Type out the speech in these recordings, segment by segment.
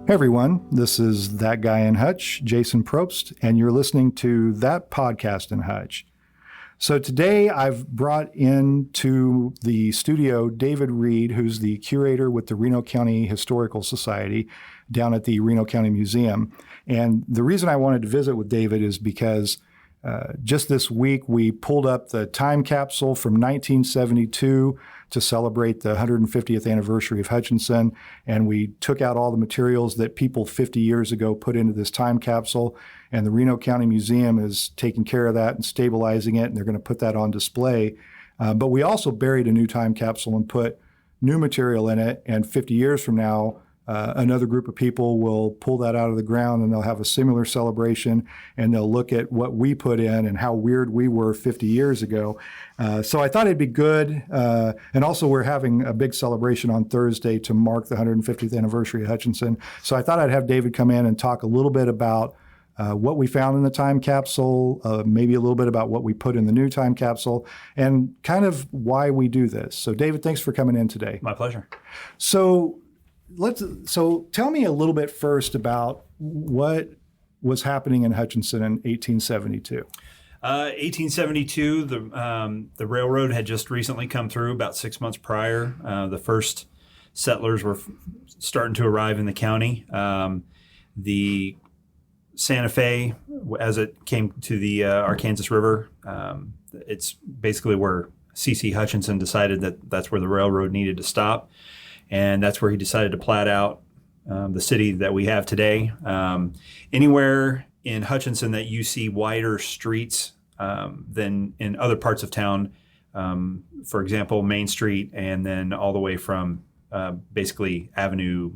Hey everyone, this is That Guy in Hutch, Jason Probst, and you're listening to That Podcast in Hutch. So today I've brought into the studio David Reed, who's the curator with the Reno County Historical Society down at the Reno County Museum. And the reason I wanted to visit with David is because just this week we pulled up the time capsule from 1972 to celebrate the 150th anniversary of Hutchinson, and we took out all the materials that people 50 years ago put into this time capsule, and the Reno County Museum is taking care of that and stabilizing it, and they're going to put that on display. But we also buried a new time capsule and put new material in it, and 50 years from now, another group of people will pull that out of the ground and they'll have a similar celebration, and they'll look at what we put in and how weird we were 50 years ago. So I thought it'd be good. And also we're having a big celebration on Thursday to mark the 150th anniversary of Hutchinson. So I thought I'd have David come in and talk a little bit about what we found in the time capsule, maybe a little bit about what we put in the new time capsule, and kind of why we do this. So David, thanks for coming in today. My pleasure. So tell me a little bit first about what was happening in Hutchinson in 1872. 1872, the railroad had just recently come through about 6 months prior. The first settlers were starting to arrive in the county. The Santa Fe, as it came to the Arkansas River, it's basically where C.C. Hutchinson decided that that's where the railroad needed to stop. And that's where he decided to plat out the city that we have today. Anywhere in Hutchinson that you see wider streets than in other parts of town, for example, Main Street, and then all the way from basically Avenue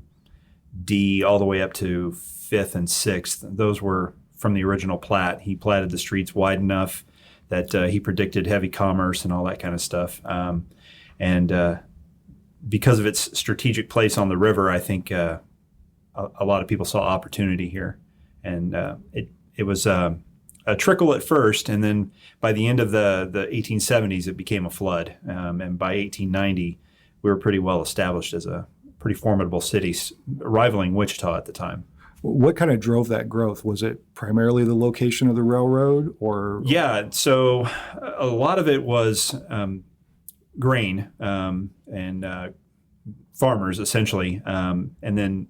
D all the way up to 5th and 6th, those were from the original plat. He platted the streets wide enough that he predicted heavy commerce and all that kind of stuff. Because of its strategic place on the river, I think a lot of people saw opportunity here. And it was a trickle at first, and then by the end of the 1870s, it became a flood. And by 1890, we were pretty well established as a pretty formidable city, rivaling Wichita at the time. What kind of drove that growth? Was it primarily the location of the railroad, or? Yeah, so a lot of it was grain and farmers, essentially, and then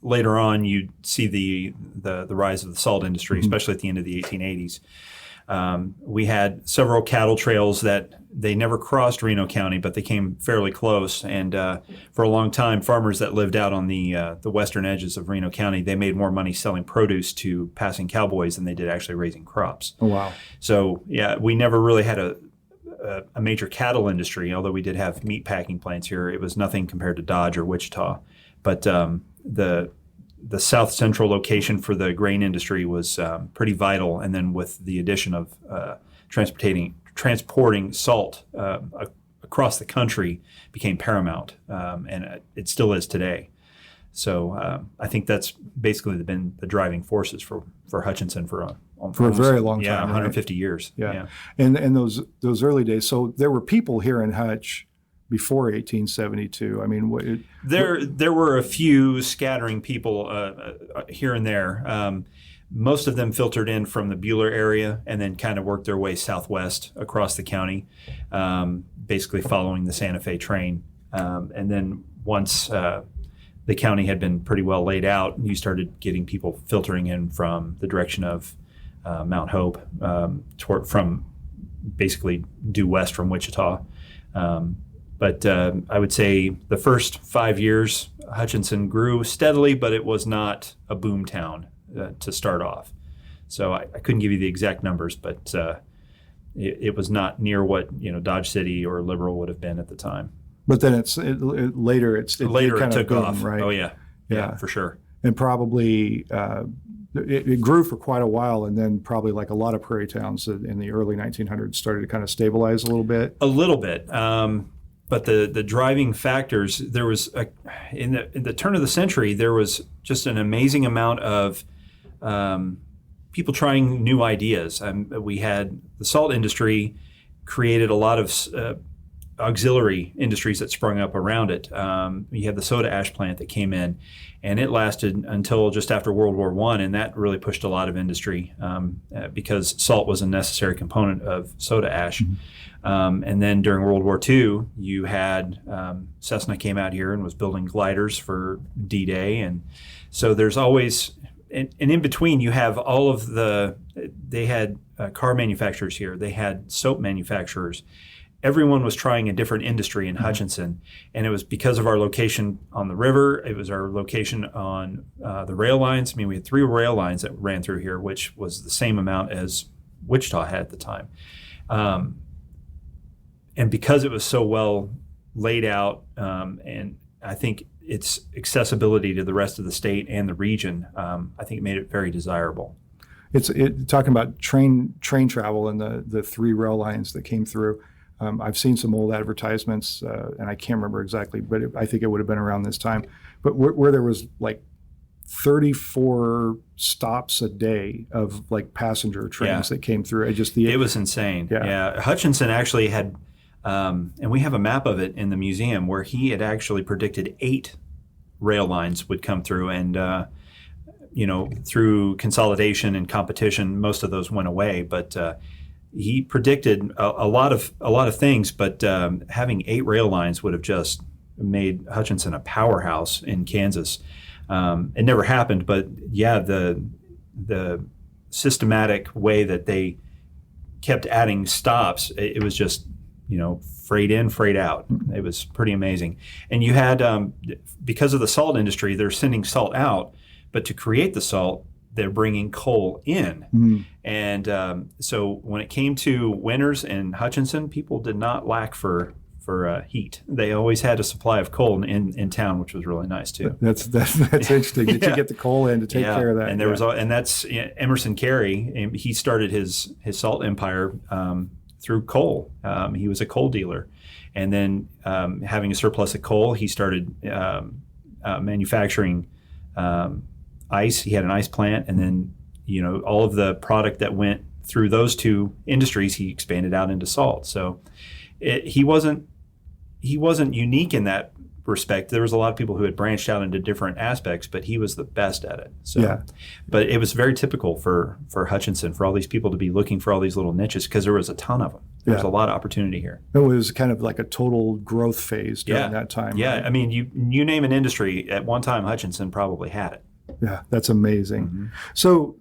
later on you see the rise of the salt industry, especially at the end of the 1880s. We had several cattle trails that they never crossed Reno County, but they came fairly close. And for a long time, farmers that lived out on the western edges of Reno County, they made more money selling produce to passing cowboys than they did actually raising crops. Oh, wow. So, yeah, we never really had a major cattle industry, although we did have meat packing plants here. It was nothing compared to Dodge or Wichita. But the south central location for the grain industry was pretty vital. And then with the addition of transporting salt across the country became paramount, and it still is today. So I think that's basically been the driving forces for Hutchinson for a very long time. Yeah, 150 right? years. Yeah. And those early days. So there were people here in Hutch before 1872. I mean, there were a few scattering people here and there. Most of them filtered in from the Buhler area and then kind of worked their way southwest across the county, basically following the Santa Fe train. And then once the county had been pretty well laid out, you started getting people filtering in from the direction of Mount Hope, from basically due west from Wichita. But I would say the first 5 years, Hutchinson grew steadily, but it was not a boom town to start off. So I couldn't give you the exact numbers, but it was not near what Dodge City or Liberal would have been at the time. But then later it took off, right? Oh yeah, for sure. And probably it grew for quite a while, and then probably like a lot of prairie towns in the early 1900s started to kind of stabilize a little bit. But the driving factors, there was in the turn of the century, there was just an amazing amount of people trying new ideas. We had the salt industry created a lot of auxiliary industries that sprung up around it. You had the soda ash plant that came in, and it lasted until just after World War I, and that really pushed a lot of industry because salt was a necessary component of soda ash. And then during World War II, you had Cessna came out here and was building gliders for D-Day, and so there's always, and in between you have all of they had car manufacturers here, they had soap manufacturers. Everyone was trying a different industry in Hutchinson, and it was because of our location on the river. It was our location on the rail lines. I mean, we had 3 rail lines that ran through here, which was the same amount as Wichita had at the time. And because it was so well laid out, and I think its accessibility to the rest of the state and the region, I think it made it very desirable. Talking about train travel and the 3 rail lines that came through. I've seen some old advertisements, and I can't remember exactly, but I think it would have been around this time. But where there was like 34 stops a day of like passenger trains that came through. It was insane. Yeah. Hutchinson actually had, and we have a map of it in the museum where he had actually predicted 8 rail lines would come through, and through consolidation and competition, most of those went away. But he predicted a lot of things, but having 8 rail lines would have just made Hutchinson a powerhouse in Kansas. It never happened, but yeah, the systematic way that they kept adding stops, it was just freight in, freight out. It was pretty amazing. And you had because of the salt industry, they're sending salt out, but to create the salt, they're bringing coal in. And so when it came to winters in Hutchinson, people did not lack for heat. They always had a supply of coal in town, which was really nice too. That's interesting. Did you get the coal in to take care of that? And that's Emerson Carey. He started his salt empire through coal. He was a coal dealer, and then having a surplus of coal, he started manufacturing ice. He had an ice plant, and then all of the product that went through those 2 industries, he expanded out into salt. So he wasn't unique in that respect. There was a lot of people who had branched out into different aspects, but he was the best at it. So, but it was very typical for Hutchinson, for all these people to be looking for all these little niches, because there was a ton of them. There was a lot of opportunity here. It was kind of like a total growth phase during that time. Yeah, right? I mean, you name an industry, at one time Hutchinson probably had it. Yeah, that's amazing. So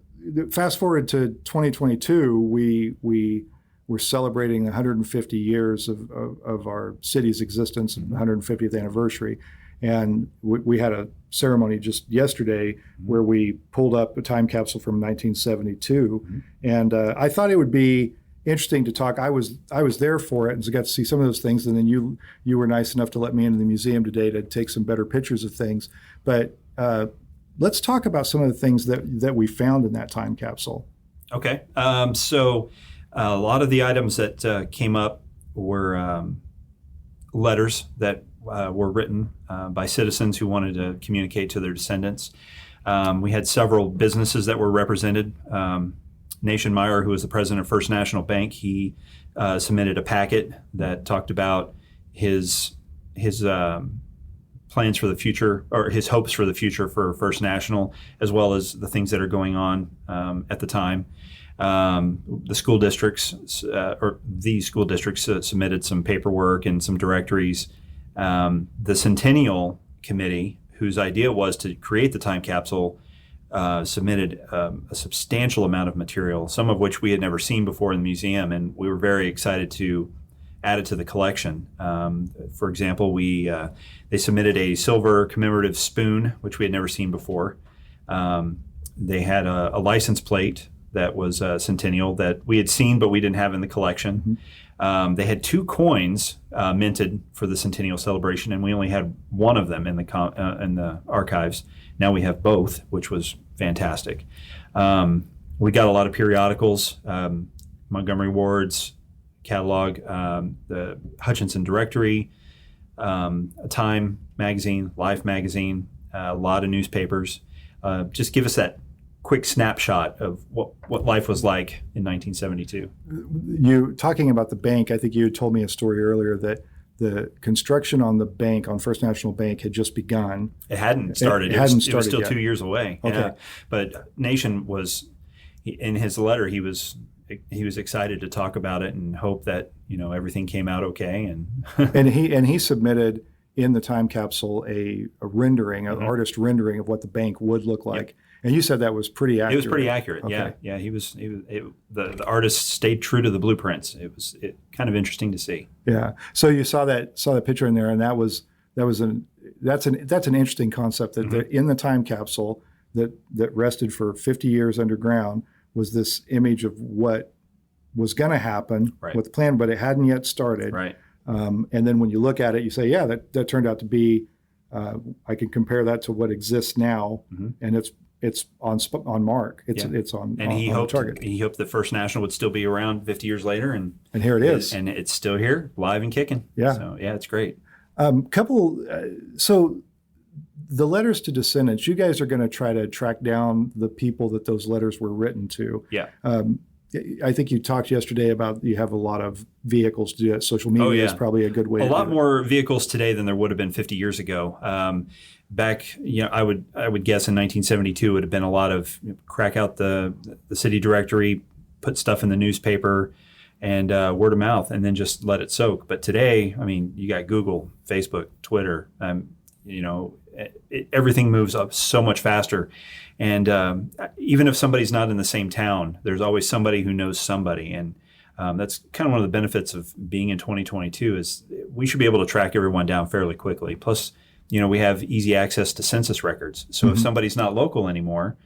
fast forward to 2022, we were celebrating 150 years of our city's existence, 150th anniversary. And we had a ceremony just yesterday where we pulled up a time capsule from 1972. And I thought it would be interesting to talk. I was there for it and got to see some of those things. And then you were nice enough to let me into the museum today to take some better pictures of things. But let's talk about some of the things that we found in that time capsule. Okay. So a lot of the items that came up were letters that were written by citizens who wanted to communicate to their descendants. We had several businesses that were represented. Nation Meyer, who was the president of First National Bank, he submitted a packet that talked about his plans for the future, or his hopes for the future for First National, as well as the things that are going on at the time. The school districts submitted some paperwork and some directories. The Centennial Committee, whose idea was to create the time capsule, submitted a substantial amount of material, some of which we had never seen before in the museum, and we were very excited to add it to the collection. For example, they submitted a silver commemorative spoon, which we had never seen before. They had a license plate that was Centennial that we had seen but we didn't have in the collection. They had 2 coins minted for the Centennial celebration, and we only had one of them in the archives. Now we have both, which was fantastic. We got a lot of periodicals, Montgomery Ward's catalog, the Hutchinson Directory, Time magazine, Life magazine, a lot of newspapers. Just give us that quick snapshot of what life was like in 1972. You talking about the bank, I think you had told me a story earlier that the construction on the bank, on First National Bank, had just begun. It hadn't started. It was still yet. 2 years away. Okay. Yeah. But Nation was, in his letter, he was excited to talk about it and hope that everything came out okay. And and he submitted in the time capsule a rendering, an artist rendering of what the bank would look like. Yep. And you said that was pretty accurate. It was pretty accurate. Okay. Yeah. The artist stayed true to the blueprints. It was kind of interesting to see. Yeah. So you saw that picture in there, and that's an interesting concept that in the time capsule that rested for 50 years underground was this image of what was going to happen with the plan, but it hadn't yet started. Right. And then when you look at it, you say, yeah, that turned out to be. I can compare that to what exists now, and it's on mark. It's on. And he on hoped target. He hoped the First National would still be around 50 years later, and here it is. And it's still here, live and kicking. Yeah. So it's great. So the letters to descendants, you guys are going to try to track down the people that those letters were written to. Yeah. I think you talked yesterday about you have a lot of vehicles to do that. Social media is probably a good way. A lot more vehicles today than there would have been 50 years ago. Back, I would guess in 1972 it would have been a lot of crack out the city directory, put stuff in the newspaper, and word of mouth, and then just let it soak. But today, you got Google, Facebook, Twitter. Everything moves up so much faster. And even if somebody's not in the same town, there's always somebody who knows somebody. And that's kind of one of the benefits of being in 2022 is we should be able to track everyone down fairly quickly. Plus, we have easy access to census records. So if somebody's not local anymore,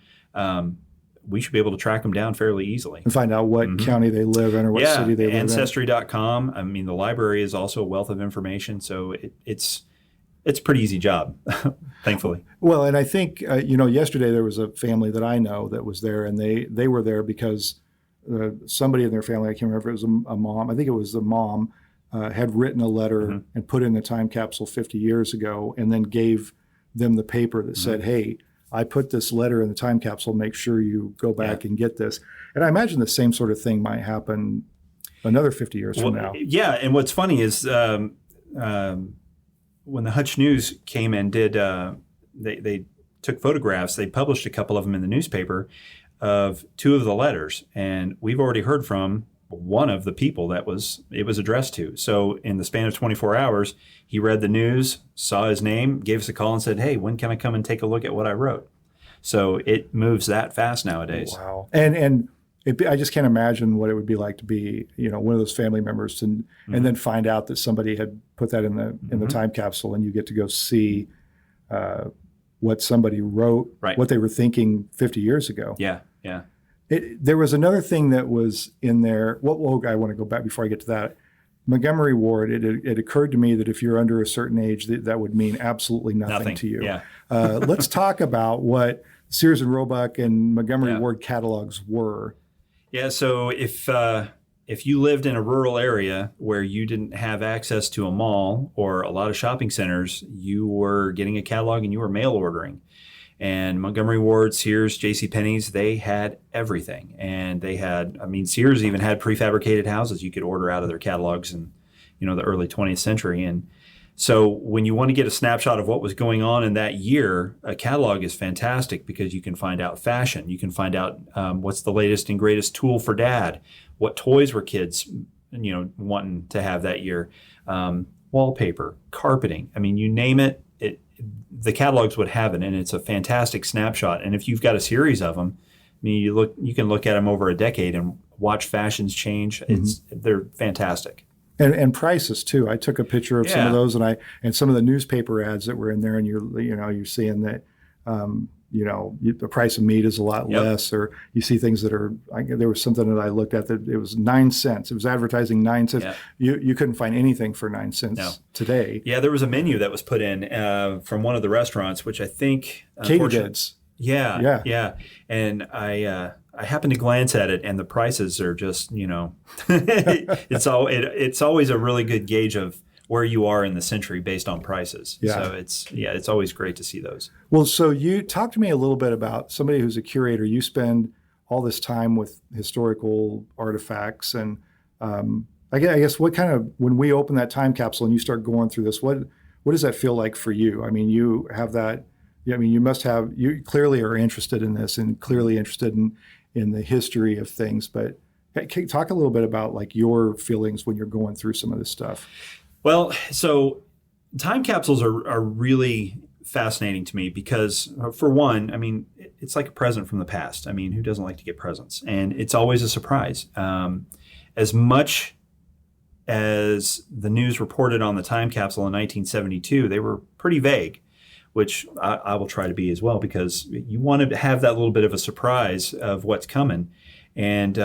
we should be able to track them down fairly easily. And find out what county they live in or what city they live in. Ancestry.com. The library is also a wealth of information. So it's a pretty easy job, thankfully. Well, and I think, yesterday there was a family that I know that was there, and they were there because somebody in their family, I can't remember if it was a mom, I think it was the mom, had written a letter and put in the time capsule 50 years ago and then gave them the paper that said, hey, I put this letter in the time capsule, make sure you go back and get this. And I imagine the same sort of thing might happen another 50 years from now. Yeah, and what's funny is when the Hutch News came and did, they took photographs. They published a couple of them in the newspaper of two of the letters, and we've already heard from one of the people it was addressed to. So in the span of 24 hours, he read the news, saw his name, gave us a call, and said, "Hey, when can I come and take a look at what I wrote?" So it moves that fast nowadays. Wow! And I just can't imagine what it would be like to be, one of those family members and then find out that somebody had put that in the time capsule, and you get to go see what somebody wrote, what they were thinking 50 years ago. Yeah. There was another thing that was in there. I want to go back before I get to that. Montgomery Ward, it occurred to me that if you're under a certain age, that would mean absolutely nothing to you. Yeah. Let's talk about what Sears and Roebuck and Montgomery Ward catalogs were. Yeah, so if you lived in a rural area where you didn't have access to a mall or a lot of shopping centers, you were getting a catalog and you were mail ordering. And Montgomery Ward, Sears, JCPenney's, they had everything. And they had, Sears even had prefabricated houses you could order out of their catalogs in, the early 20th century. And so when you want to get a snapshot of what was going on in that year, a catalog is fantastic because you can find out fashion. You can find out what's the latest and greatest tool for dad, what toys were kids, wanting to have that year, wallpaper, carpeting. You name it, the catalogs would have it, and it's a fantastic snapshot. And if you've got a series of them, you can look at them over a decade and watch fashions change. They're fantastic. And prices too. I took a picture of some of those, and some of the newspaper ads that were in there, and you're seeing that the price of meat is a lot less, or you see things that are. There was something that I looked at that it was 9 cents. It was advertising 9 cents. Yeah. You couldn't find anything for 9 cents today. Yeah, there was a menu that was put in from one of the restaurants, which I think Katie's. Yeah. And I happened to glance at it, and the prices are just, it's always a really good gauge of where you are in the century based on prices. Yeah. So it's always great to see those. Well, so you talk to me a little bit about somebody who's a curator. You spend all this time with historical artifacts, and I guess what kind of, when we open that time capsule and you start going through this, what does that feel like for you? I mean, you have that, I mean, you clearly are interested in this and clearly interested in the history of things, but can you talk a little bit about like your feelings when you're going through some of this stuff? Well, so time capsules are really fascinating to me because, for one, I mean, it's like a present from the past. I mean, who doesn't like to get presents? And it's always a surprise. As much as the news reported on the time capsule in 1972, they were pretty vague, which I will try to be as well, because you want to have that little bit of a surprise of what's coming. And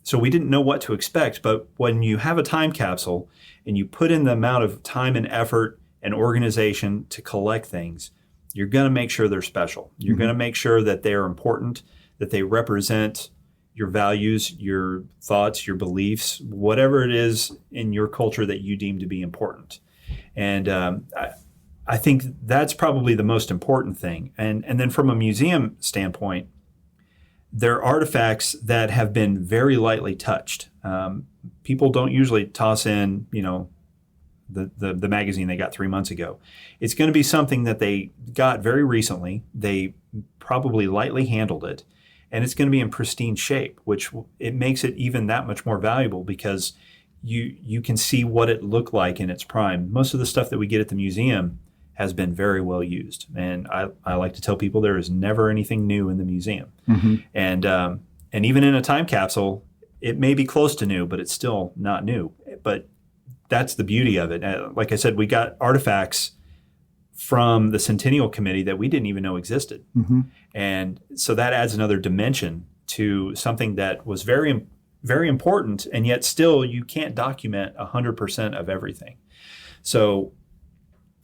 so we didn't know what to expect. But when you have a time capsule and you put in the amount of time and effort and organization to collect things, you're going to make sure they're special. You're going to make sure that they're important, that they represent your values, your thoughts, your beliefs, whatever it is in your culture that you deem to be important. And I think that's probably the most important thing. And then from a museum standpoint, they're artifacts that have been very lightly touched. People don't usually toss in, the magazine they got 3 months ago. It's going to be something that they got very recently. They probably lightly handled it, and it's going to be in pristine shape, which it makes it even that much more valuable because you can see what it looked like in its prime. Most of the stuff that we get at the museum has been very well used. And I like to tell people there is never anything new in the museum. And even in a time capsule, it may be close to new, but it's still not new. But that's the beauty of it. Like I said, we got artifacts from the Centennial Committee that we didn't even know existed. And so that adds another dimension to something that was very, very important, and yet still you can't document 100% of everything. So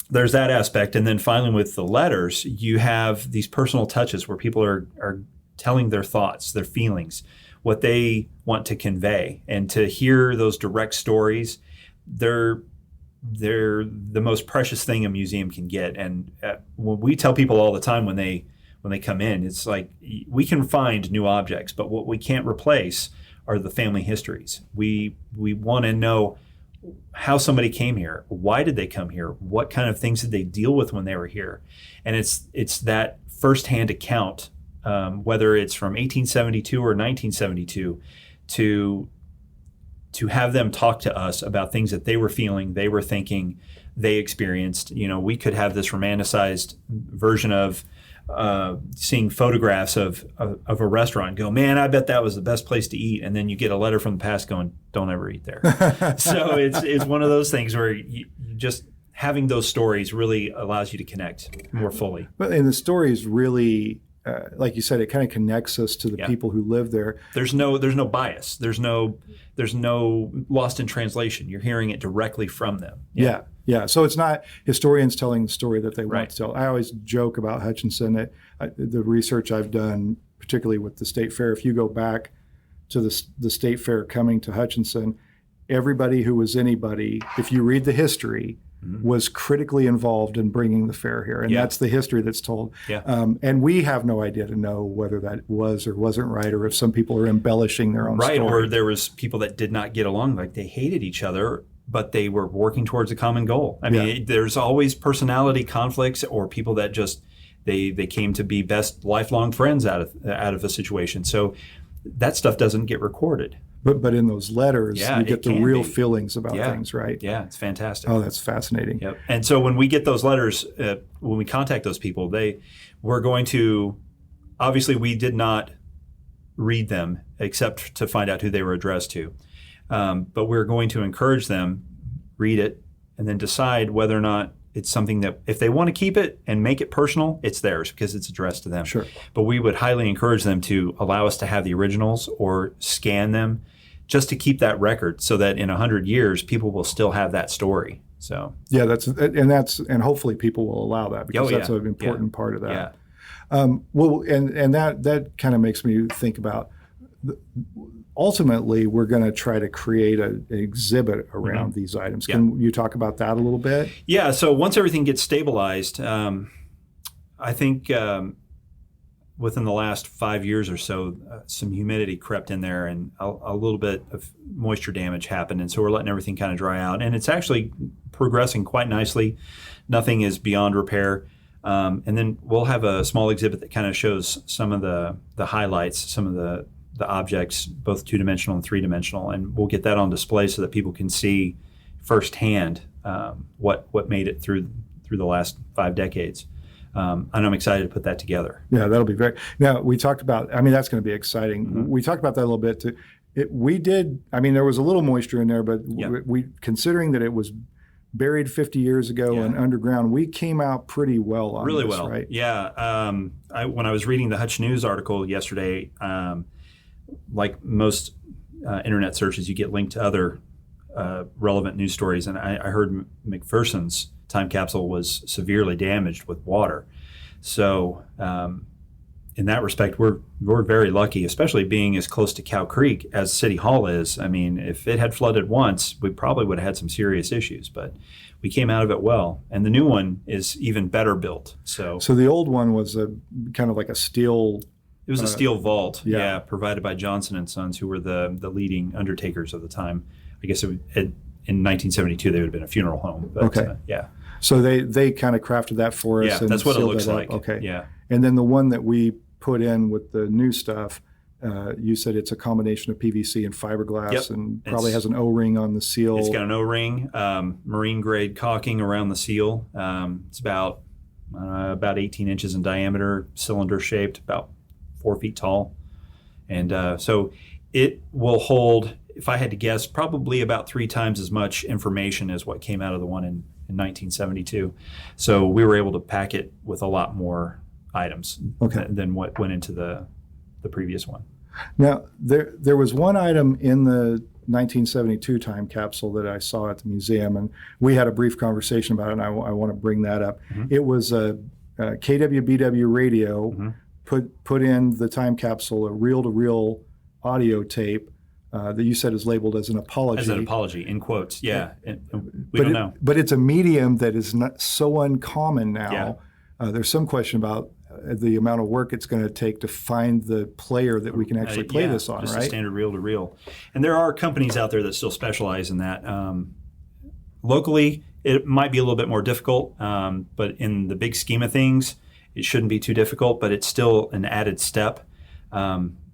there's that aspect. And then finally with the letters, you have these personal touches where people are telling their thoughts, their feelings, what they want to convey. And to hear those direct stories, they're the most precious thing a museum can get. And when we tell people all the time when they come in, it's like we can find new objects, but what we can't replace are the family histories. We want to know how somebody came here. Why did they come here? What kind of things did they deal with when they were here? And it's that firsthand account, whether it's from 1872 or 1972, to have them talk to us about things that they were feeling, they were thinking, they experienced. We could have this romanticized version of seeing photographs of a restaurant and go, man, I bet that was the best place to eat. And then you get a letter from the past going, don't ever eat there. So it's one of those things where you just having those stories really allows you to connect more fully. And the stories really, like you said, it kind of connects us to the people who live there. There's no bias. There's no lost in translation. You're hearing it directly from them. Yeah. So it's not historians telling the story that they want to tell. I always joke about Hutchinson that the research I've done, particularly with the state fair, if you go back to the state fair coming to Hutchinson, everybody who was anybody, if you read the history, was critically involved in bringing the fair here. And that's the history that's told. And we have no idea to know whether that was or wasn't right, or if some people are embellishing their own story. Or there was people that did not get along, like they hated each other, but they were working towards a common goal. I mean, there's always personality conflicts or people that just, they came to be best lifelong friends out of a situation. So that stuff doesn't get recorded. But in those letters, you get the real feelings about things, right? Yeah, it's fantastic. Oh, that's fascinating. Yep. And so when we get those letters, when we contact those people, we're going to, obviously we did not read them except to find out who they were addressed to. But we're going to encourage them, read it, and then decide whether or not it's something that, if they want to keep it and make it personal, it's theirs because it's addressed to them. Sure. But we would highly encourage them to allow us to have the originals or scan them just to keep that record so that in 100 years, people will still have that story. So and hopefully people will allow that because that's an important part of that. And that kind of makes me think about ultimately, we're going to try to create an exhibit around these items. Can you talk about that a little bit? Yeah. So once everything gets stabilized, I think within the last 5 years or so, some humidity crept in there, and a little bit of moisture damage happened. And so we're letting everything kind of dry out. And it's actually progressing quite nicely. Nothing is beyond repair. And then we'll have a small exhibit that kind of shows some of the highlights, some of the objects, both 2-dimensional and 3-dimensional. And we'll get that on display so that people can see firsthand what made it through the last 5 decades. And I'm excited to put that together. Yeah, that'll be very. Now, we talked about, I mean, that's going to be exciting. Mm-hmm. We talked about that a little bit too. There was a little moisture in there, but we considering that it was buried 50 years ago and underground, we came out pretty well on really this, well, right? Yeah. When I was reading the Hutch News article yesterday, like most internet searches, you get linked to other relevant news stories, and I heard McPherson's time capsule was severely damaged with water. So in that respect, we're very lucky, especially being as close to Cow Creek as City Hall is. I mean, if it had flooded once, we probably would have had some serious issues, but we came out of it well. And the new one is even better built. So the old one was a kind of like a steel. It was a steel vault, provided by Johnson & Sons, who were the leading undertakers of the time. I guess in 1972, they would have been a funeral home. But, okay. Yeah. So they kind of crafted that for us. Yeah, and that's what it sealed looks that up. like. Okay. Yeah. And then the one that we put in with the new stuff, you said it's a combination of PVC and fiberglass, and probably has an O-ring on the seal. It's got an O-ring, marine grade caulking around the seal. It's about 18 inches in diameter, cylinder shaped, about 4 feet tall. And so it will hold, if I had to guess, probably about 3 times as much information as what came out of the one in 1972. So we were able to pack it with a lot more items than what went into the previous one. Now, there was one item in the 1972 time capsule that I saw at the museum, and we had a brief conversation about it, and I want to bring that up. Mm-hmm. It was a KWBW radio, mm-hmm. put in the time capsule, a reel-to-reel audio tape that you said is labeled as an apology. As an apology, in quotes, yeah. We don't know. But it's a medium that is not so uncommon now. Yeah. There's some question about the amount of work it's going to take to find the player that we can actually play this on, just right? A standard reel-to-reel. And there are companies out there that still specialize in that. Locally, it might be a little bit more difficult, but in the big scheme of things, it shouldn't be too difficult, but it's still an added step.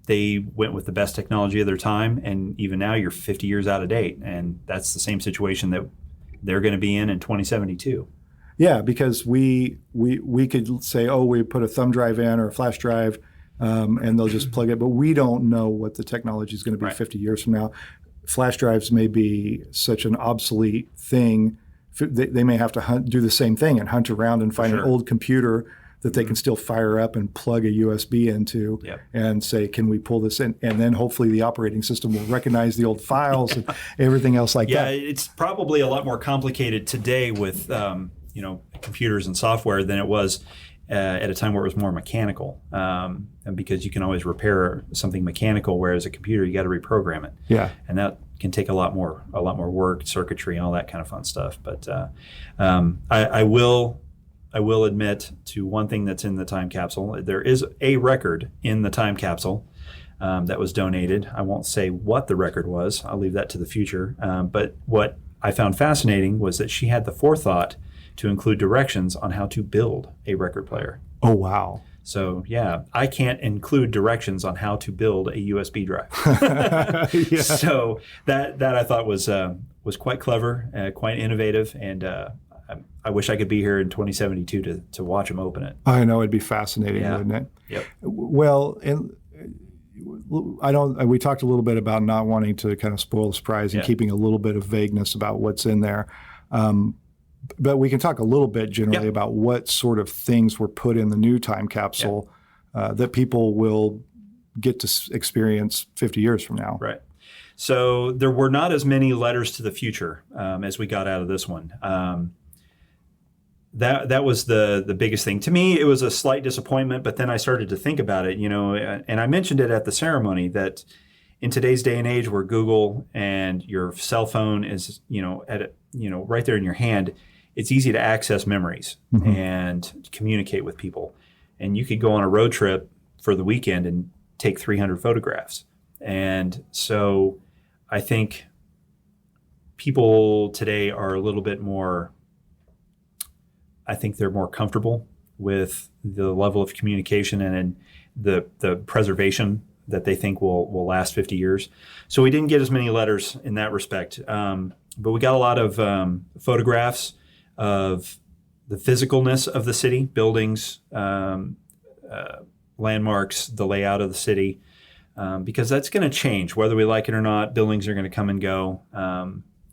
They went with the best technology of their time, and even now you're 50 years out of date, and that's the same situation that they're going to be in 2072. Yeah, because we could say, oh, we put a thumb drive in or a flash drive, and they'll just plug it, but we don't know what the technology is going to be 50 years from now. Flash drives may be such an obsolete thing. They may have to do the same thing and hunt around and find an old computer that they can still fire up and plug a USB into and say, can we pull this in? And then hopefully the operating system will recognize the old files and everything else like that. Yeah, it's probably a lot more complicated today with computers and software than it was at a time where it was more mechanical. And because you can always repair something mechanical, whereas a computer, you got to reprogram it. Yeah. And that can take a lot more work, circuitry, all that kind of fun stuff. But I will admit to one thing that's in the time capsule. There is a record in the time capsule that was donated. I won't say what the record was. I'll leave that to the future. But what I found fascinating was that she had the forethought to include directions on how to build a record player. Oh, wow. So, yeah, I can't include directions on how to build a USB drive. So that I thought was quite clever, quite innovative, and I wish I could be here in 2072 to watch them open it. I know, it'd be fascinating, wouldn't it? Yep. Well, and we talked a little bit about not wanting to kind of spoil the surprise and keeping a little bit of vagueness about what's in there. But we can talk a little bit generally about what sort of things were put in the new time capsule that people will get to experience 50 years from now. Right. So there were not as many letters to the future as we got out of this one. That was the biggest thing. To me, it was a slight disappointment, but then I started to think about it, and I mentioned it at the ceremony that in today's day and age where Google and your cell phone is, right there in your hand, it's easy to access memories and communicate with people. And you could go on a road trip for the weekend and take 300 photographs. And so I think people today are a little bit more, I think they're more comfortable with the level of communication and the preservation that they think will last 50 years. So we didn't get as many letters in that respect. But we got a lot of photographs of the physicalness of the city, buildings, landmarks, the layout of the city, because that's going to change. Whether we like it or not, buildings are going to come and go.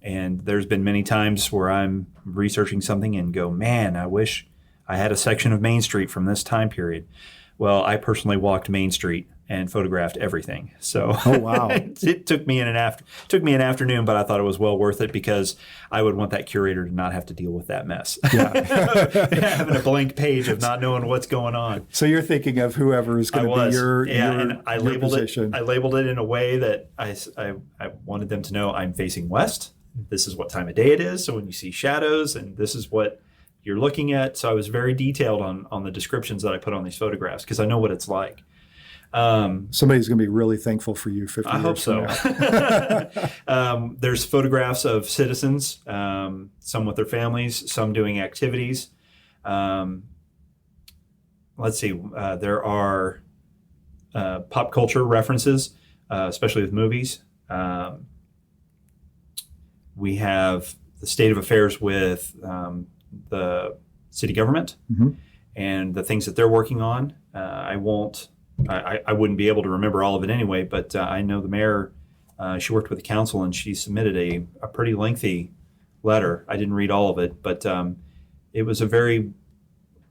And there's been many times where I'm researching something and go, man, I wish I had a section of Main Street from this time period. Well, I personally walked Main Street and photographed everything. So oh, wow. It took me an afternoon, but I thought it was well worth it because I would want that curator to not have to deal with that mess. Yeah. Having a blank page of not knowing what's going on. So you're thinking of whoever is going to be your and I labeled position. I labeled it in a way that I wanted them to know I'm facing west. This is what time of day it is. So when you see shadows, and this is what you're looking at. So I was very detailed on the descriptions that I put on these photographs because I know what it's like. Somebody's going to be really thankful for you 50 years I hope so. There's photographs of citizens, some with their families, some doing activities. Let's see, there are pop culture references, especially with movies. We have the state of affairs with the city government and the things that they're working on. I wouldn't be able to remember all of it anyway, but I know the mayor, she worked with the council and she submitted a pretty lengthy letter. I didn't read all of it, but it was a very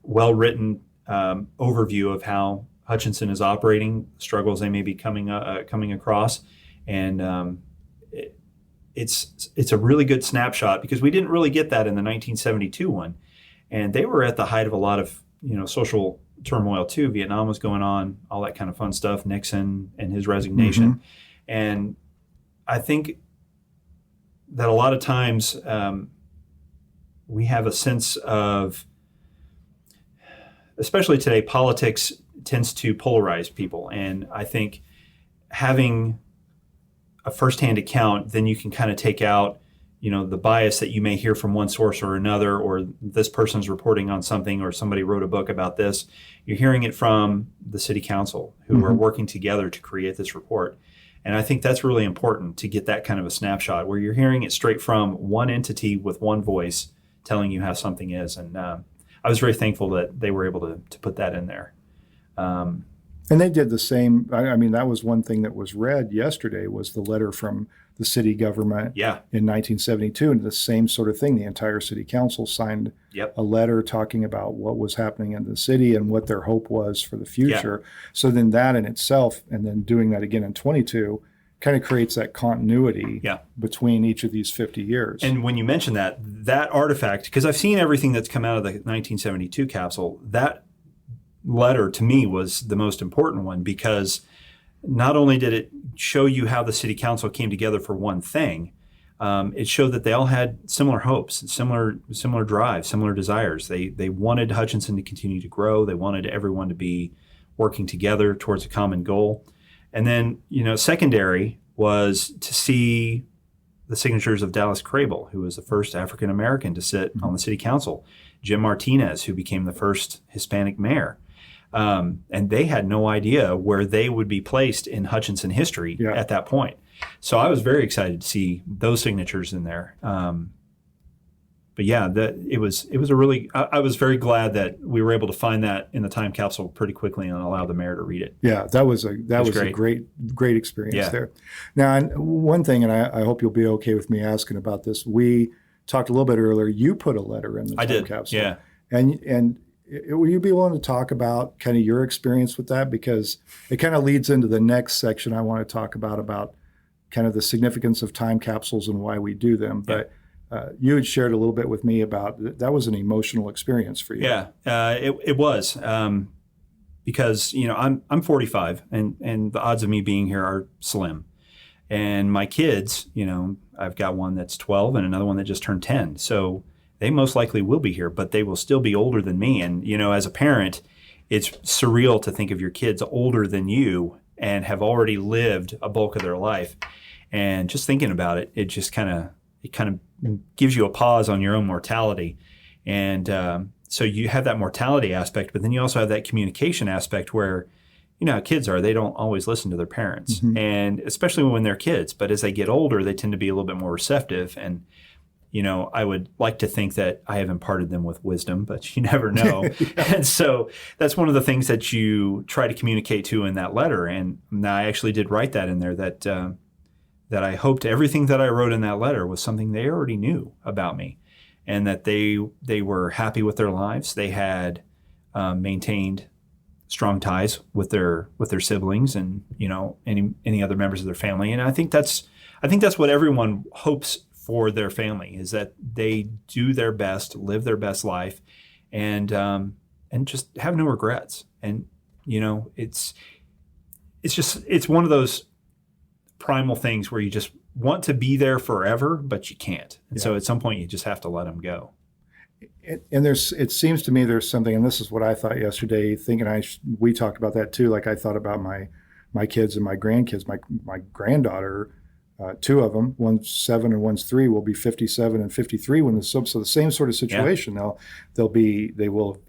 well-written overview of how Hutchinson is operating, struggles they may be coming across, and it's a really good snapshot because we didn't really get that in the 1972 one, and they were at the height of a lot of social turmoil too. Vietnam was going on, all that kind of fun stuff. Nixon and his resignation, and I think that a lot of times we have a sense of, especially today, politics tends to polarize people, and I think having a firsthand account, then you can kind of take out, the bias that you may hear from one source or another, or this person's reporting on something, or somebody wrote a book about this. You're hearing it from the city council who are working together to create this report. And I think that's really important to get that kind of a snapshot where you're hearing it straight from one entity with one voice telling you how something is. And I was very thankful that they were able to put that in there. And they did the same. I mean, that was one thing that was read yesterday was the letter from the city government in 1972. And the same sort of thing. The entire city council signed a letter talking about what was happening in the city and what their hope was for the future. So then that in itself, and then doing that again in 22, kind of creates that continuity between each of these 50 years. And when you mention that artifact, because I've seen everything that's come out of the 1972 capsule, that letter to me was the most important one because not only did it show you how the city council came together for one thing, it showed that they all had similar hopes, similar drives, similar desires. They wanted Hutchinson to continue to grow. They wanted everyone to be working together towards a common goal. And then, secondary was to see the signatures of Dallas Crable, who was the first African American to sit on the city council, Jim Martinez, who became the first Hispanic mayor. And they had no idea where they would be placed in Hutchinson history at that point. So I was very excited to see those signatures in there. But yeah, it was a really, I was very glad that we were able to find that in the time capsule pretty quickly and allow the mayor to read it. Yeah, that was a great experience there. Now, and one thing, and I hope you'll be okay with me asking about this. We talked a little bit earlier. You put a letter in the time capsule. Yeah. And will you be willing to talk about kind of your experience with that? Because it kind of leads into the next section I want to talk about kind of the significance of time capsules and why we do them. But you had shared a little bit with me about that was an emotional experience for you. Yeah, it was because I'm 45 and the odds of me being here are slim. And my kids, I've got one that's 12 and another one that just turned 10. So they most likely will be here, but they will still be older than me. And, as a parent, it's surreal to think of your kids older than you and have already lived a bulk of their life. And just thinking about it, it just kind of gives you a pause on your own mortality. And so you have that mortality aspect, but then you also have that communication aspect where, you know how kids are, they don't always listen to their parents, and especially when they're kids. But as they get older, they tend to be a little bit more receptive. And, you know, I would like to think that I have imparted them with wisdom, but you never know. And so that's one of the things that you try to communicate to in that letter. And I actually did write that in there, that that I hoped everything that I wrote in that letter was something they already knew about me, and that they were happy with their lives. They had maintained strong ties with their siblings and, you know, any other members of their family. And I think that's what everyone hopes for their family, is that they do their best, live their best life, and just have no regrets. And, you know, it's one of those primal things where you just want to be there forever, but you can't. And so at some point you just have to let them go. And it seems to me there's something, and this is what I thought yesterday, thinking we talked about that too. Like I thought about my kids and my grandkids. My granddaughter, two of them, one's 7 and one's 3, will be 57 and 53 when so the same sort of situation. Yeah. They will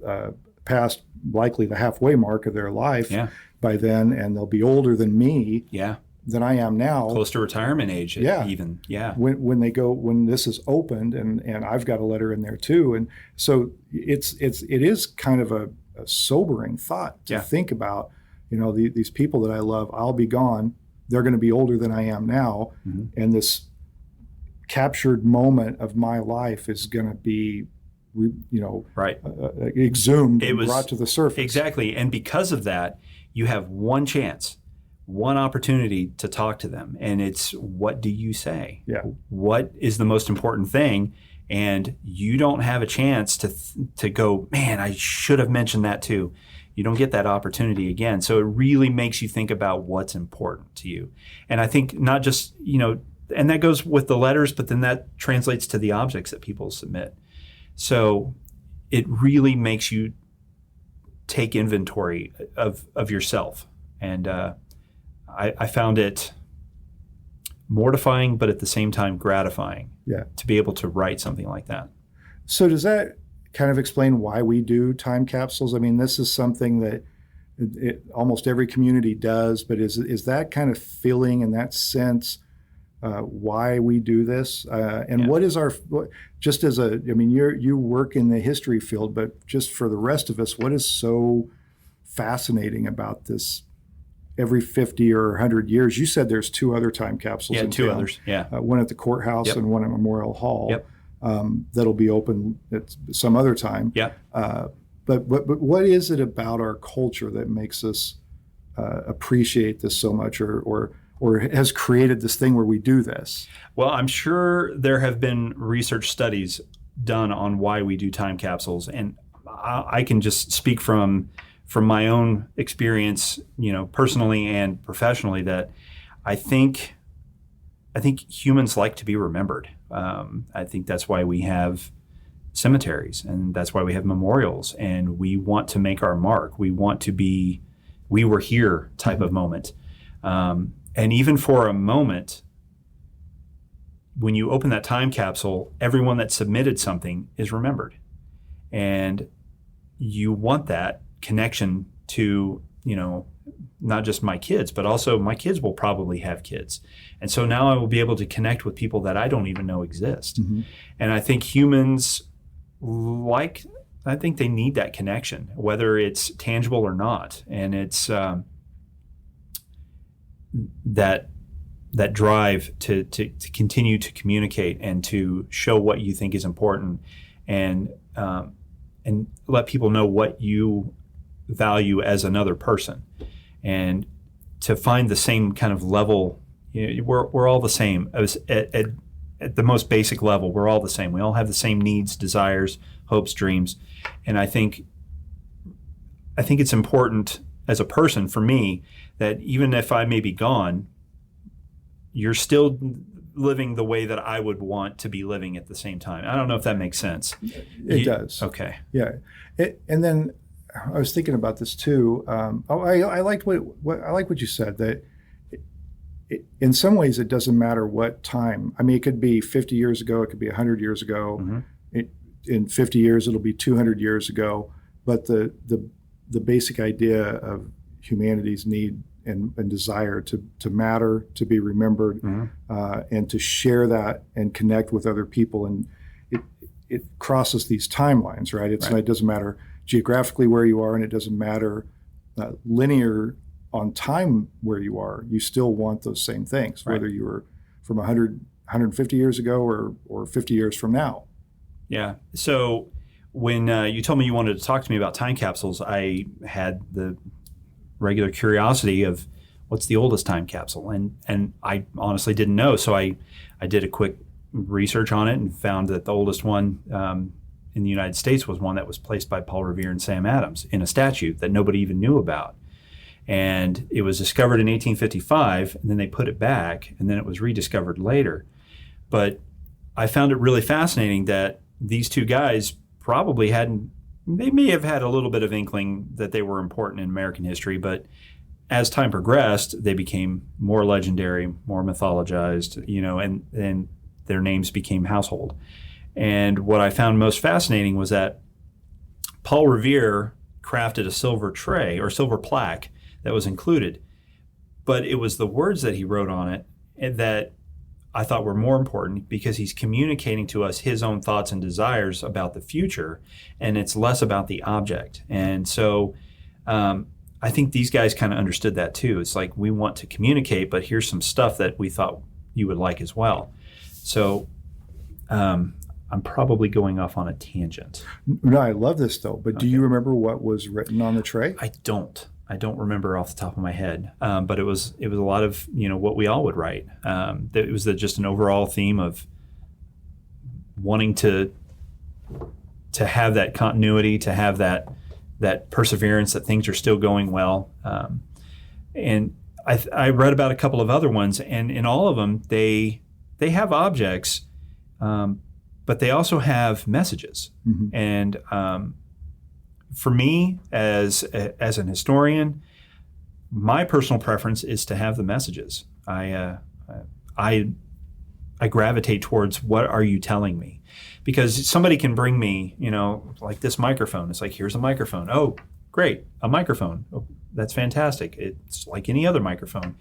pass likely the halfway mark of their life by then, and they'll be older than me. Yeah. Than I am now. Close to retirement age, even. Yeah. When this is opened, and I've got a letter in there too. And so it is kind of a sobering thought to think about, you know, these people that I love, I'll be gone. They're going to be older than I am now. And this captured moment of my life is going to be, you know, exhumed and brought to the surface. Exactly. And because of that, you have one chance, one opportunity to talk to them. And it's, what do you say? Yeah. What is the most important thing? And you don't have a chance to go, man, I should have mentioned that too. You don't get that opportunity again. So it really makes you think about what's important to you. And I think not just, you know, and that goes with the letters, but then that translates to the objects that people submit. So it really makes you take inventory of yourself. And I found it mortifying, but at the same time gratifying to be able to write something like that. So does that kind of explain why we do time capsules? I mean, this is something that almost every community does, but is that kind of feeling and that sense why we do this? What is just as I mean, you work in the history field, but just for the rest of us, what is so fascinating about this? Every 50 or 100 years, you said there's 2 other time capsules. Yeah, 2 others. Yeah, one at the courthouse and one at Memorial Hall. That'll be open at some other time. But what is it about our culture that makes us appreciate this so much, or has created this thing where we do this? Well, I'm sure there have been research studies done on why we do time capsules, and I can just speak from my own experience, you know, personally and professionally, that I think humans like to be remembered. I think that's why we have cemeteries, and that's why we have memorials, and we want to make our mark. We want to be, we were here type of moment. And even for a moment, when you open that time capsule, everyone that submitted something is remembered. And you want that connection to, you know, not just my kids, but also my kids will probably have kids. And so now I will be able to connect with people that I don't even know exist. And I think humans I think they need that connection, whether it's tangible or not. And it's that drive to continue to communicate and to show what you think is important, and let people know what you value as another person, and to find the same kind of level. You know, we're all the same. At the most basic level, we're all the same. We all have the same needs, desires, hopes, dreams. And I think it's important as a person, for me, that even if I may be gone, you're still living the way that I would want to be living at the same time. I don't know if that makes sense. It does. Okay. Yeah. And then I was thinking about this too. I liked what you said, that in some ways it doesn't matter what time. I mean, it could be 50 years ago, it could be 100 years ago. Mm-hmm. In 50 years, it'll be 200 years ago. But the basic idea of humanity's need and desire to matter, to be remembered, mm-hmm. And to share that and connect with other people, and it crosses these timelines, right? It doesn't matter geographically where you are, and it doesn't matter linear on time where you are. You still want those same things, whether you were from 150 years ago or 50 years from now. Yeah. So when you told me you wanted to talk to me about time capsules, I had the regular curiosity of what's the oldest time capsule, and I honestly didn't know. So I did a quick research on it and found that the oldest one in the United States was one that was placed by Paul Revere and Sam Adams in a statue that nobody even knew about. And it was discovered in 1855, and then they put it back, and then it was rediscovered later. But I found it really fascinating that these two guys probably they may have had a little bit of inkling that they were important in American history, but as time progressed, they became more legendary, more mythologized, and their names became household. And what I found most fascinating was that Paul Revere crafted a silver tray or silver plaque that was included, but it was the words that he wrote on it that I thought were more important, because he's communicating to us his own thoughts and desires about the future, and it's less about the object. And so I think these guys kind of understood that too. It's like, we want to communicate, but here's some stuff that we thought you would like as well. So I'm probably going off on a tangent. No, I love this though. But do you remember what was written on the tray? I don't remember off the top of my head. But it was a lot of what we all would write. It was just an overall theme of wanting to have that continuity, to have that perseverance, that things are still going well. And I read about a couple of other ones, and in all of them they have objects, but they also have messages. Mm-hmm. And for me, as an historian, my personal preference is to have the messages. I gravitate towards, what are you telling me? Because somebody can bring me, like this microphone. It's like, here's a microphone. Oh, great, a microphone. Oh, that's fantastic. It's like any other microphone.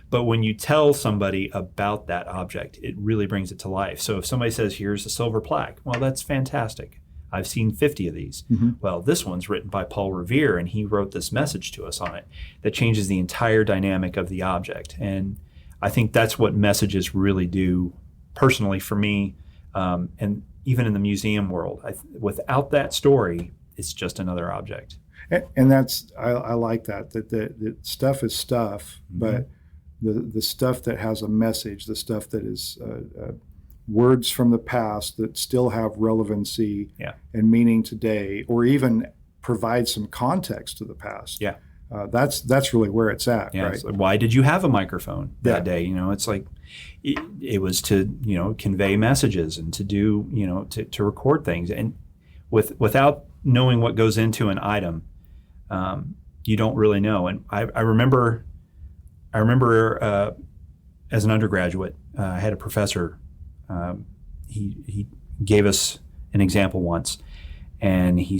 But when you tell somebody about that object, it really brings it to life. So if somebody says, here's a silver plaque, well, that's fantastic. I've seen 50 of these. Mm-hmm. Well, this one's written by Paul Revere, and he wrote this message to us on it that changes the entire dynamic of the object. And I think that's what messages really do, personally, for me, and even in the museum world. Without that story, it's just another object. And that's, I like that the stuff is stuff, mm-hmm. but the stuff that has a message, the stuff that is words from the past that still have relevancy and meaning today, or even provide some context to the past. Yeah, that's really where it's at, right? Like, why did you have a microphone that day? It's like it was to convey messages and to do to record things, and without knowing what goes into an item, you don't really know. And I remember as an undergraduate, I had a professor. He gave us an example once, and he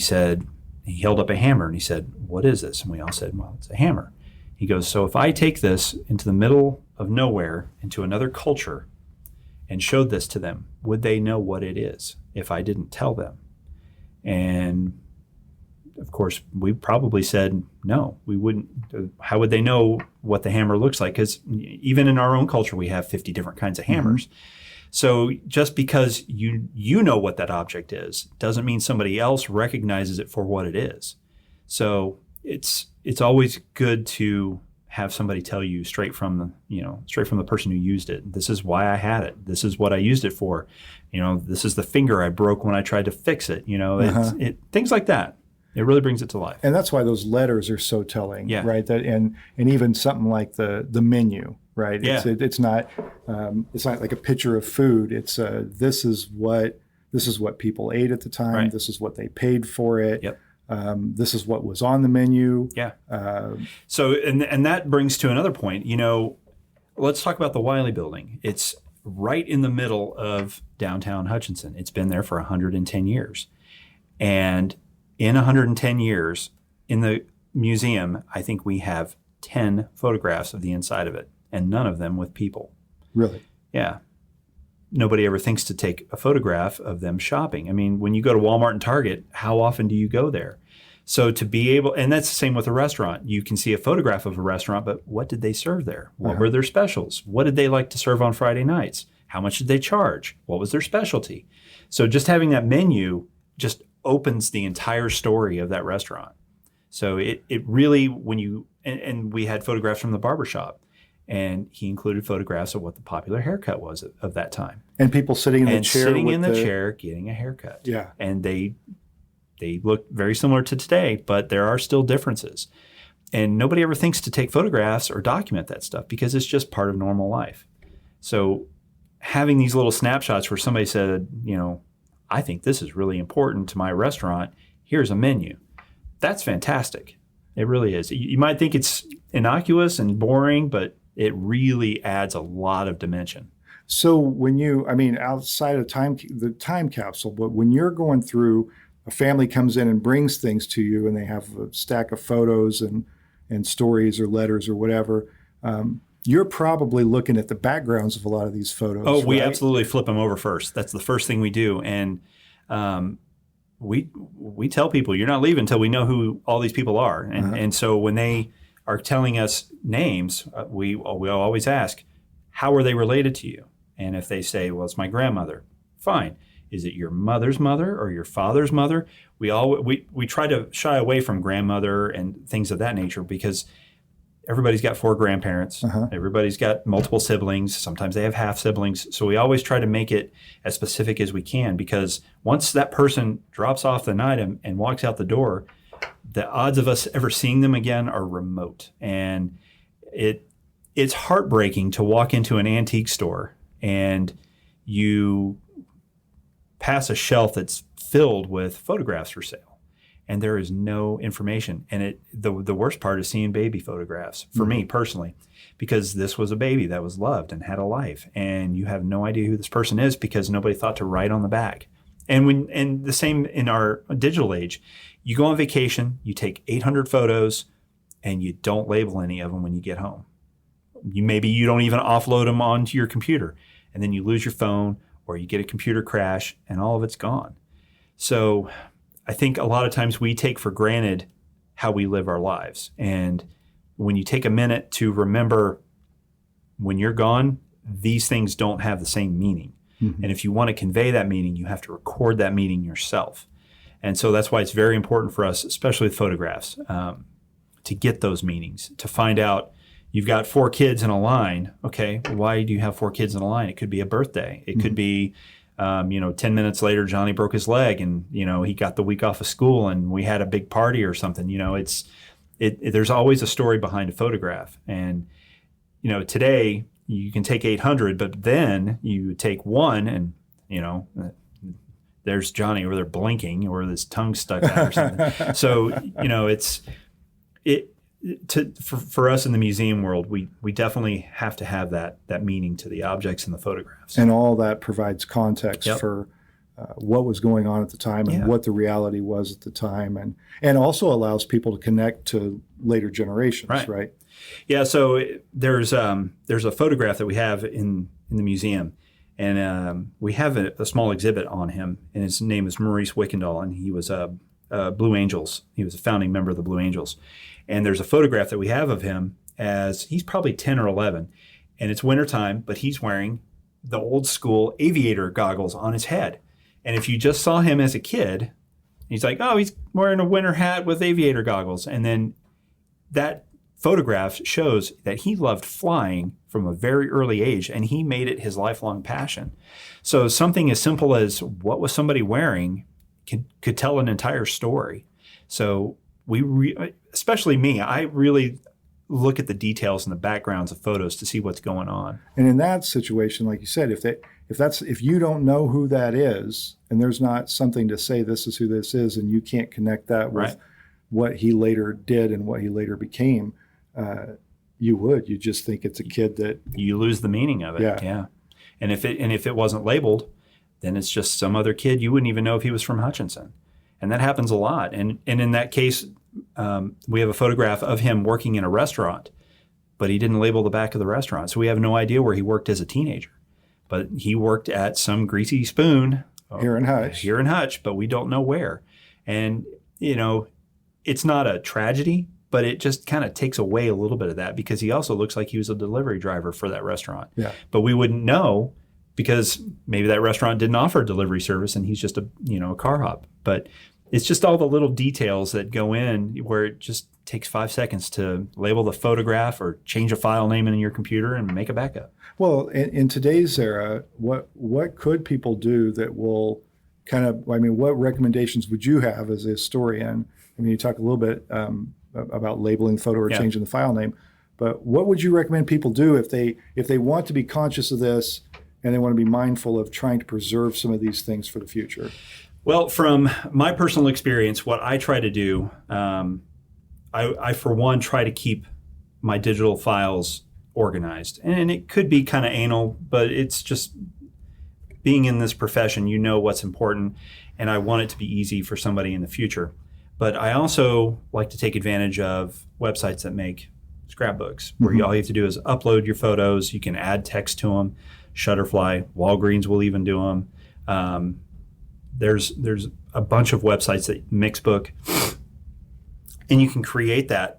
held up a hammer and he said, "What is this?" And we all said, "Well, it's a hammer." He goes, "So if I take this into the middle of nowhere, into another culture, and showed this to them, would they know what it is if I didn't tell them?" And of course, we probably said, no, we wouldn't. How would they know what the hammer looks like? Because even in our own culture, we have 50 different kinds of hammers. Mm-hmm. So just because you know what that object is doesn't mean somebody else recognizes it for what it is. So it's always good to have somebody tell you straight from the person who used it. This is why I had it. This is what I used it for. This is the finger I broke when I tried to fix it. Things like that. It really brings it to life. And that's why those letters are so telling, right? That and even something like the menu, right? Yeah. It's not like a picture of food. It's this is what people ate at the time. Right. This is what they paid for it. Yep. This is what was on the menu. Yeah. So, and that brings to another point. Let's talk about the Wiley Building. It's right in the middle of downtown Hutchinson. It's been there for 110 years. And in 110 years, in the museum, I think we have 10 photographs of the inside of it, and none of them with people. Really? Yeah. Nobody ever thinks to take a photograph of them shopping. I mean, when you go to Walmart and Target, how often do you go there? So to be able, and that's the same with a restaurant. You can see a photograph of a restaurant, but what did they serve there? What were their specials? What did they like to serve on Friday nights? How much did they charge? What was their specialty? So just having that menu just opens the entire story of that restaurant. So it really, when you, and we had photographs from the barbershop, and he included photographs of what the popular haircut was of that time. And people sitting in the chair. Sitting in the chair getting a haircut. Yeah. And they look very similar to today, but there are still differences. And nobody ever thinks to take photographs or document that stuff because it's just part of normal life. So having these little snapshots where somebody said, I think this is really important to my restaurant. Here's a menu. That's fantastic. It really is. You might think it's innocuous and boring, but it really adds a lot of dimension. So when outside of the time capsule, but when you're going through, a family comes in and brings things to you and they have a stack of photos and stories or letters or whatever, you're probably looking at the backgrounds of a lot of these photos. Oh, we right? absolutely flip them over first. That's the first thing we do. And we tell people, you're not leaving until we know who all these people are. And so when they are telling us names, we always ask, how are they related to you? And if they say, well, it's my grandmother, fine. Is it your mother's mother or your father's mother? We try to shy away from grandmother and things of that nature because everybody's got 4 grandparents. Everybody's got multiple siblings. Sometimes they have half siblings. So we always try to make it as specific as we can because once that person drops off an item and walks out the door, the odds of us ever seeing them again are remote. And it's heartbreaking to walk into an antique store and you pass a shelf that's filled with photographs for sale, and there is no information. And the worst part is seeing baby photographs for me personally, because this was a baby that was loved and had a life, and you have no idea who this person is because nobody thought to write on the back. And the same in our digital age. You go on vacation, you take 800 photos, and you don't label any of them when you get home. Maybe you don't even offload them onto your computer, and then you lose your phone or you get a computer crash and all of it's gone. So I think a lot of times we take for granted how we live our lives. And when you take a minute to remember when you're gone, these things don't have the same meaning. And if you want to convey that meaning, you have to record that meaning yourself. And so that's why it's very important for us, especially with photographs, to get those meanings, to find out you've got 4 kids in a line. Okay, why do you have 4 kids in a line? It could be a birthday. It could be, 10 minutes later, Johnny broke his leg and, he got the week off of school and we had a big party or something. There's always a story behind a photograph. And, today you can take 800, but then you take one and, there's Johnny over there blinking or his tongue stuck out or something. So, for us in the museum world, we definitely have to have that meaning to the objects in the photographs. And all that provides context for what was going on at the time and what the reality was at the time, and also allows people to connect to later generations, right? Yeah, so there's a photograph that we have in the museum, and we have a small exhibit on him, and his name is Maurice Wickendahl, and he was Blue Angels. He was a founding member of the Blue Angels. And there's a photograph that we have of him as he's probably 10 or 11, and it's wintertime, but he's wearing the old school aviator goggles on his head. And if you just saw him as a kid, he's like, oh, he's wearing a winter hat with aviator goggles. And then that photograph shows that he loved flying from a very early age, and he made it his lifelong passion. So something as simple as what was somebody wearing could tell an entire story. So especially me, I really look at the details and the backgrounds of photos to see what's going on. And in that situation, like you said, if if you don't know who that is, and there's not something to say this is who this is, and you can't connect that with what he later did and what he later became, you just think it's a kid that you lose the meaning of it. Yeah. And if it wasn't labeled, then it's just some other kid. You wouldn't even know if he was from Hutchinson. And that happens a lot. And in that case, we have a photograph of him working in a restaurant, but he didn't label the back of the restaurant. So we have no idea where he worked as a teenager. But he worked at some greasy spoon here in Hutch, but we don't know where. And, it's not a tragedy, but it just kind of takes away a little bit of that, because he also looks like he was a delivery driver for that restaurant. Yeah. But we wouldn't know, because maybe that restaurant didn't offer delivery service and he's just a car hop. But it's just all the little details that go in where it just takes 5 seconds to label the photograph or change a file name in your computer and make a backup. Well, in today's era, what could people do that will what recommendations would you have as a historian? You talk a little bit about labeling the photo or changing the file name, but what would you recommend people do if they want to be conscious of this and they want to be mindful of trying to preserve some of these things for the future? Well, from my personal experience, what I try to do, I for one try to keep my digital files organized. And it could be kind of anal, but it's just being in this profession, what's important, and I want it to be easy for somebody in the future. But I also like to take advantage of websites that make scrapbooks, where all you have to do is upload your photos. You can add text to them. Shutterfly, Walgreens will even do them. There's a bunch of websites that Mixbook, and you can create that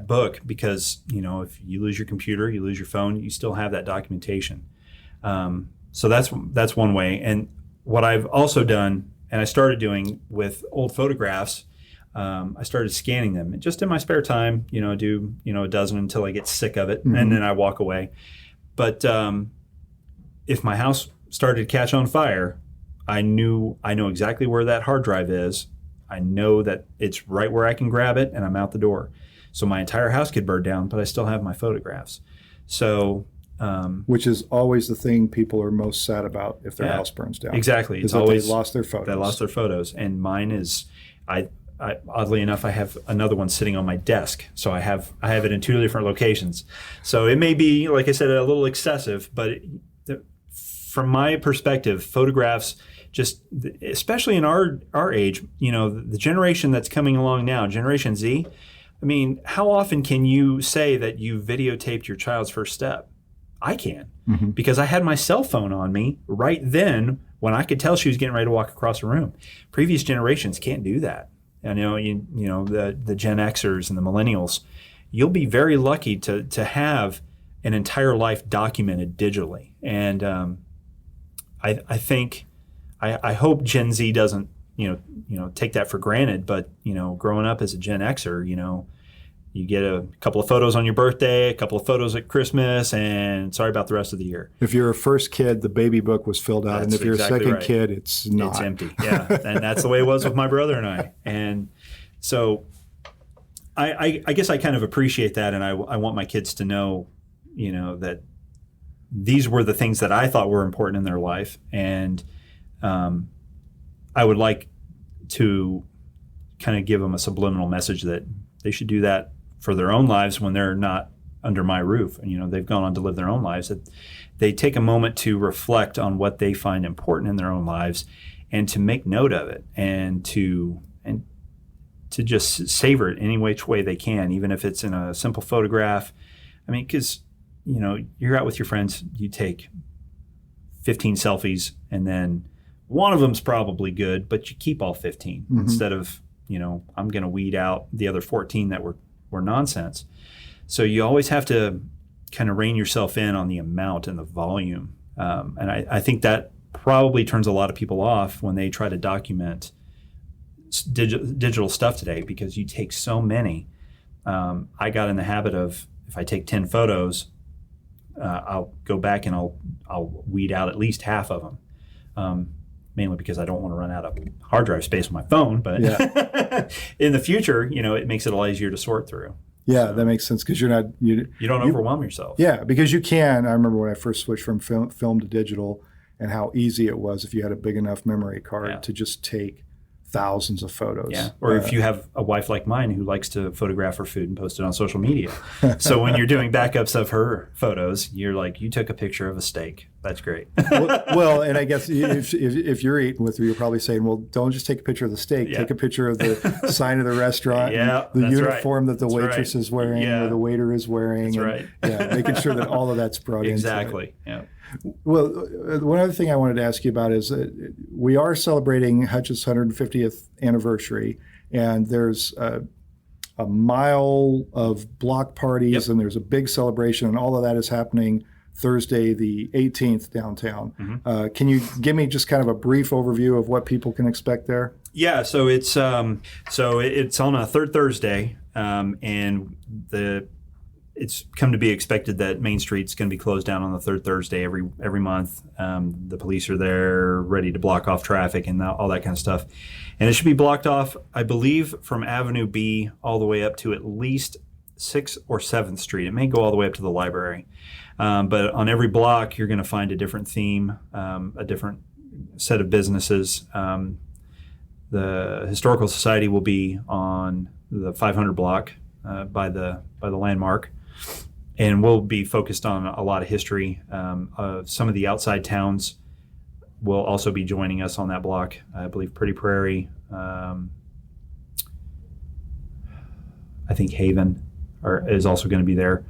book, because if you lose your computer, you lose your phone, you still have that documentation. So that's one way. And what I've also done, and I started doing with old photographs, I started scanning them just in my spare time. Do a dozen until I get sick of it, and then I walk away. But if my house started to catch on fire, I know exactly where that hard drive is. I know that it's right where I can grab it, and I'm out the door. So my entire house could burn down, but I still have my photographs. So, which is always the thing people are most sad about if their house burns down. Exactly, it's always they lost their photos. They lost their photos, and mine is, I oddly enough, I have another one sitting on my desk. So I have it in 2 different locations. So it may be, like I said, a little excessive, but from my perspective, photographs, just especially in our age, the generation that's coming along now, Generation Z. How often can you say that you videotaped your child's first step? I can, because I had my cell phone on me right then when I could tell she was getting ready to walk across the room. Previous generations can't do that. I know the Gen Xers and the millennials. You'll be very lucky to have an entire life documented digitally, and I think I hope Gen Z doesn't take that for granted. But growing up as a Gen Xer, you get a couple of photos on your birthday, a couple of photos at Christmas, and sorry about the rest of the year. If you're a first kid, the baby book was filled out, and if you're exactly a second kid, it's not. It's empty. Yeah, and that's the way it was with my brother and I. And so, I guess I kind of appreciate that, and I want my kids to know, that these were the things that I thought were important in their life, and I would like to kind of give them a subliminal message that they should do that for their own lives when they're not under my roof, and they've gone on to live their own lives, that they take a moment to reflect on what they find important in their own lives, and to make note of it, and to just savor it any which way they can, even if it's in a simple photograph. Because you're out with your friends, you take 15 selfies, and then one of them's probably good, but you keep all 15 instead of I'm going to weed out the other 14 that were nonsense. So you always have to kind of rein yourself in on the amount and the volume. And I think that probably turns a lot of people off when they try to document digital stuff today, because you take so many. I got in the habit of, if I take 10 photos, I'll go back and I'll weed out at least half of them. Mainly because I don't want to run out of hard drive space on my phone, but in the future, it makes it a lot easier to sort through. Yeah, so that makes sense, because you don't overwhelm yourself. Yeah, because you can. I remember when I first switched from film to digital, and how easy it was if you had a big enough memory card to just take thousands of photos. Yeah. Or if you have a wife like mine who likes to photograph her food and post it on social media. So when you're doing backups of her photos, you're like, you took a picture of a steak. That's great. well, and I guess if you're eating with her, you're probably saying, well, don't just take a picture of the steak. Take a picture of the sign of the restaurant, the uniform that the waitress is wearing or the waiter is wearing. Making sure that all of that's brought in. Exactly. Yeah. Well, one other thing I wanted to ask you about is we are celebrating Hutch's 150th anniversary, and there's a mile of block parties, and there's a big celebration, and all of that is happening Thursday, the 18th downtown. Can you give me just kind of a brief overview of what people can expect there? Yeah, so it's on a third Thursday, and it's come to be expected that Main Street's going to be closed down on the third Thursday every month. The police are there ready to block off traffic and all that kind of stuff. And it should be blocked off, I believe, from Avenue B all the way up to at least 6th or 7th Street. It may go all the way up to the library. But on every block, you're going to find a different theme, a different set of businesses. The Historical Society will be on the 500 block by the landmark. And we'll be focused on a lot of history. Some of the outside towns will also be joining us on that block. I believe Pretty Prairie, I think Haven is also going to be there.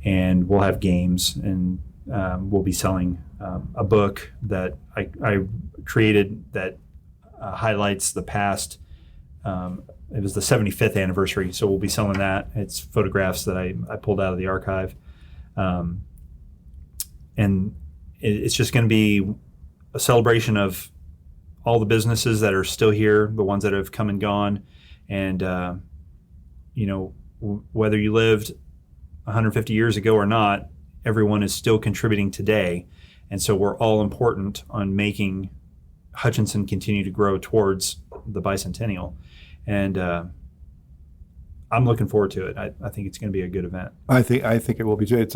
And we'll have games, and we'll be selling a book that I created that highlights the past. It was the 75th anniversary, so we'll be selling that. It's photographs that I pulled out of the archive. And it's just going to be a celebration of all the businesses that are still here, the ones that have come and gone. And, whether you lived 150 years ago or not, everyone is still contributing today. And so we're all important on making Hutchinson continue to grow towards the bicentennial. And I'm looking forward to it. I think it's going to be a good event. I think it will be too.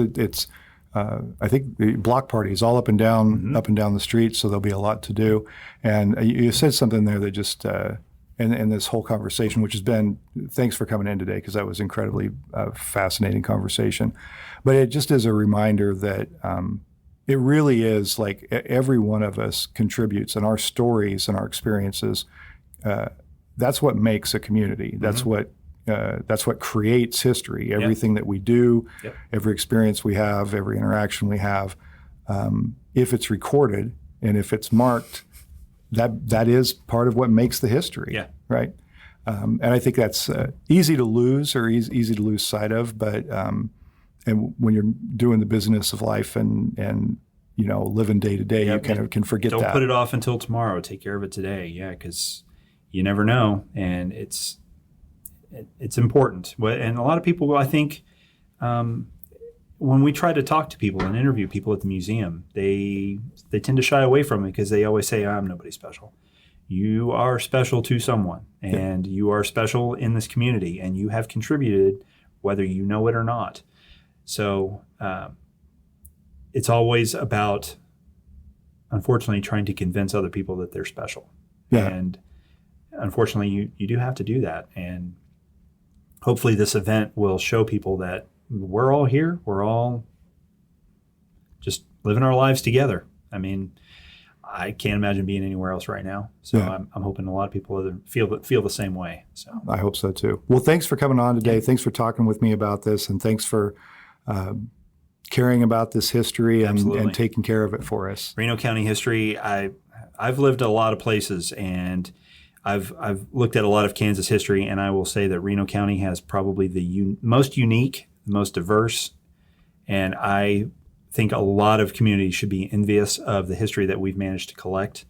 I think the block party is all up and down the street, so there'll be a lot to do. And you said something there that just in this whole conversation, which has been, thanks for coming in today, because that was incredibly fascinating conversation. But it just is a reminder that it really is like every one of us contributes, and our stories and our experiences. That's what makes a community. That's what creates history. Everything that we do, every experience we have, every interaction we have, if it's recorded and if it's marked, that is part of what makes the history. Right. And I think that's easy to lose or easy to lose sight of. But and when you're doing the business of life and living day to day, you kind of can forget that. Don't put it off until tomorrow. Take care of it today. Yeah, because you never know, and it's important. And a lot of people, I think, when we try to talk to people and interview people at the museum, they tend to shy away from it because they always say, I'm nobody special. You are special to someone, and you are special in this community, and you have contributed whether you know it or not. So it's always about, unfortunately, trying to convince other people that they're special. And unfortunately, you do have to do that. And hopefully this event will show people that we're all here. We're all just living our lives together. I mean, I can't imagine being anywhere else right now. So I'm hoping a lot of people feel the same way. So I hope so too. Well, thanks for coming on today. Thanks for talking with me about this, and thanks for caring about this history and taking care of it for us. Reno County history. I've lived a lot of places, and I've looked at a lot of Kansas history, and I will say that Reno County has probably the most unique, the most diverse, and I think a lot of communities should be envious of the history that we've managed to collect.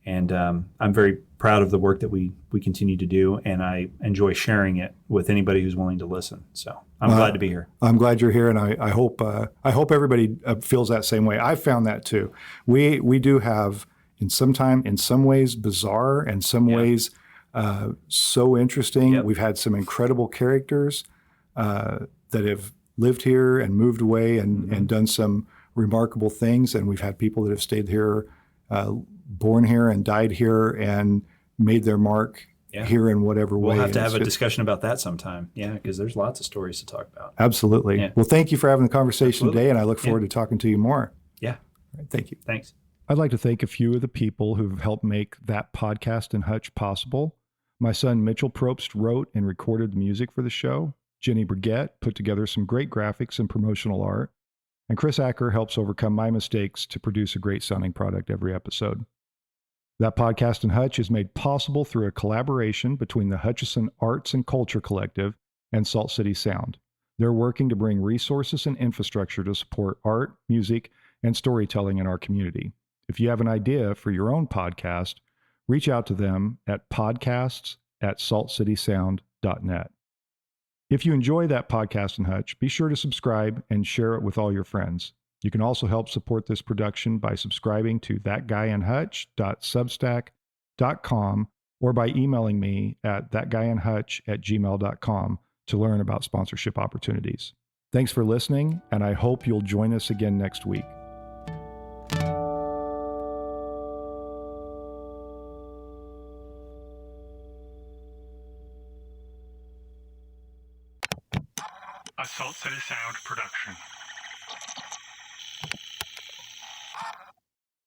And I'm very proud of the work that we continue to do, and I enjoy sharing it with anybody who's willing to listen. So I'm glad to be here. I'm glad you're here, and I hope everybody feels that same way. I found that too. We do have, in some ways bizarre, and some ways so interesting. We've had some incredible characters that have lived here and moved away and done some remarkable things, and we've had people that have stayed here born here and died here and made their mark here in whatever way. We'll have to have a discussion about that sometime. Yeah, because there's lots of stories to talk about. Absolutely. Yeah. Well, thank you for having the conversation today, and I look forward to talking to you more. Yeah. All right, thank you. Thanks. I'd like to thank a few of the people who've helped make that podcast in Hutch possible. My son Mitchell Probst wrote and recorded the music for the show. Jenny Brigette put together some great graphics and promotional art. And Chris Acker helps overcome my mistakes to produce a great sounding product every episode. That podcast in Hutch is made possible through a collaboration between the Hutchison Arts and Culture Collective and Salt City Sound. They're working to bring resources and infrastructure to support art, music, and storytelling in our community. If you have an idea for your own podcast, reach out to them at podcasts@saltcitysound.net. If you enjoy that podcast in Hutch, be sure to subscribe and share it with all your friends. You can also help support this production by subscribing to thatguyinhutch.substack.com or by emailing me at thatguyinhutch@gmail.com to learn about sponsorship opportunities. Thanks for listening, and I hope you'll join us again next week. A Salt City Sound production.